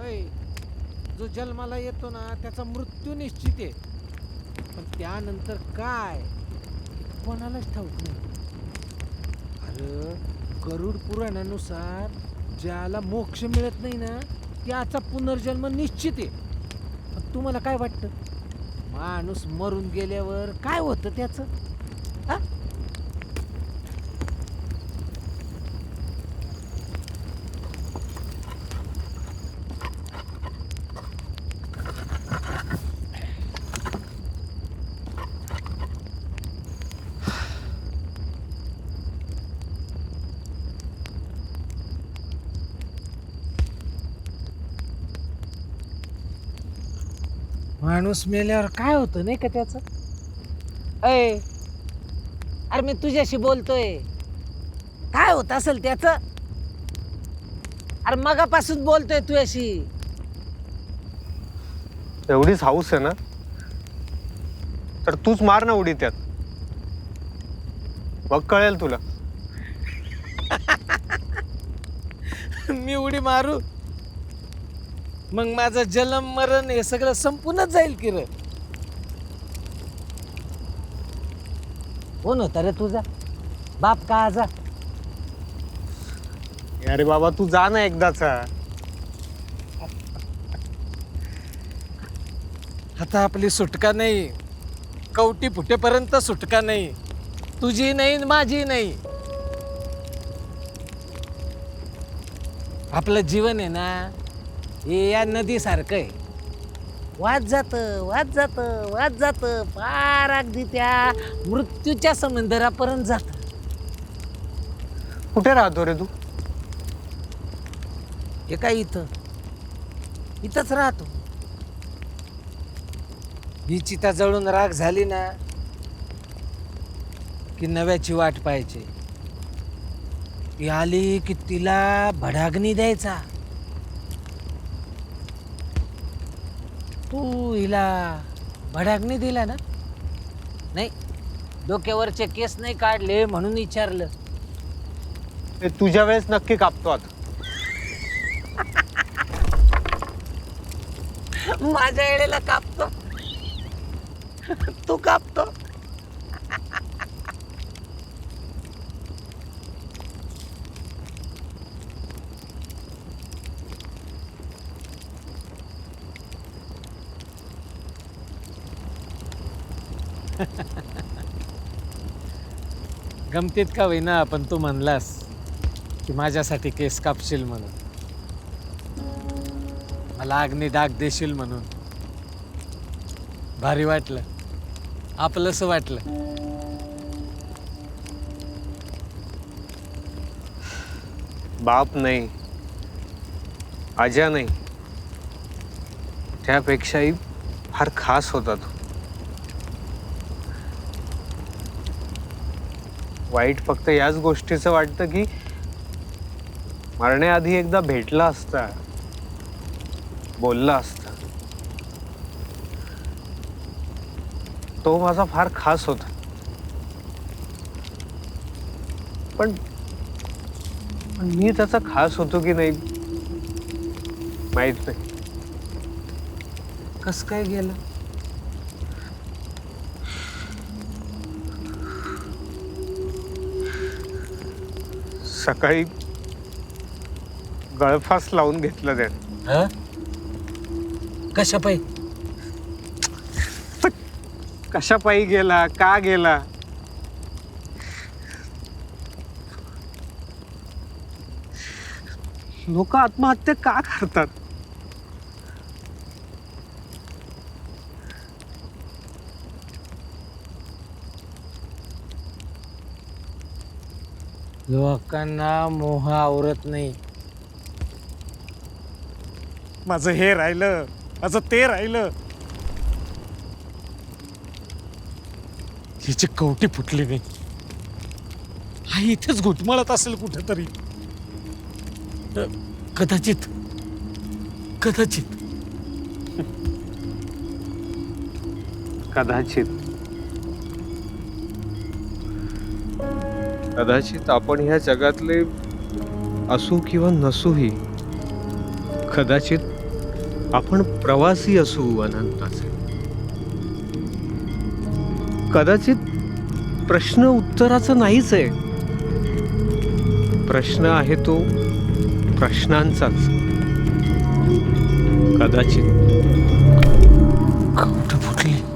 ऐ, जो जन्माला येतो ना त्याचा मृत्यू निश्चित आहे, पण त्यानंतर काय कोणालाच ठाऊक नाही. अरे गरुड पुराणानुसार ज्याला मोक्ष मिळत नाही ना त्याचा पुनर्जन्म निश्चित आहे. पण तुम्हाला काय वाटतं, माणूस मरून गेल्यावर काय होतं त्याचं? हा? माणूस मेल्यावर काय होतं नाही का त्याचं? अय, अरे मी तुझ्याशी बोलतोय, काय होत असेल त्याचं? अरे मगापासून बोलतोय तुझ्याशी. एवढीच हाऊस आहे ना, तर तूच मार ना उडी त्यात, मग कळेल तुला. मी उडी मारू मग माझं जन्म मरण हे सगळं संपूनच जाईल की रे. कोण होता रे तुझा बाप का आजा? अरे बाबा तू जा ना एकदाचा. आता आपली सुटका नाही, कवटी फुटेपर्यंत सुटका नाही, तुझी नाही माझी नाही. आपलं जीवन आहे ना हे या नदीसारखं आहे, वाद जात वाद जात वाद जात पार अगदी त्या मृत्यूच्या समुद्रापर्यंत जात. कुठे राहतो रे तू? हे काय इथंच राहतो. ही चिता जळून राख झाली ना की नव्याची वाट पाहायची. ती आली की तिला भडाग्नी द्यायचा. तू हिला भडाग्नी दिला ना? नाही, डोक्यावरचे केस नाही काढले म्हणून विचारलं. ते तुझ्या वेळेस नक्की कापतो आता. माझ्या वेळेला कापतो, तू कापतो. गमतीत का होईना पण तू म्हणलास की माझ्यासाठी केस कापशील म्हणून, मला अग्नी डाग देशील म्हणून. भारी वाटलं, आपलंस वाटलं. बाप नाही, आजा नाही, त्यापेक्षाही फार खास होता तो. वाईट फक्त याच गोष्टीचं वाटतं की मरण्याआधी एकदा भेटला असता, बोलला असता. तो माझा फार खास होता. पण पण मी त्याचा खास होतो की नाही माहित नाही. कस काय गेलं? सकाळी गळफास लावून घेतलं त्याने. ह? कशा पायी? कशा पायी गेला, का गेला? लोक आत्महत्या का करतात? लोकांना मोह आवरत नाही. माझं हे राहिलं, माझं ते राहिलं, हिची कवटी फुटली नाही. हा इथेच घुटमळत असेल कुठेतरी. कदाचित कदाचित कदाचित कदाचित आपण ह्या जगातले असू किंवा नसूही, कदाचित आपण प्रवासी असू अनंताचे. कदाचित प्रश्न उत्तराचा नाहीच आहे. प्रश्न आहे तो प्रश्नांचाच. कदाचित कवठं फुटली.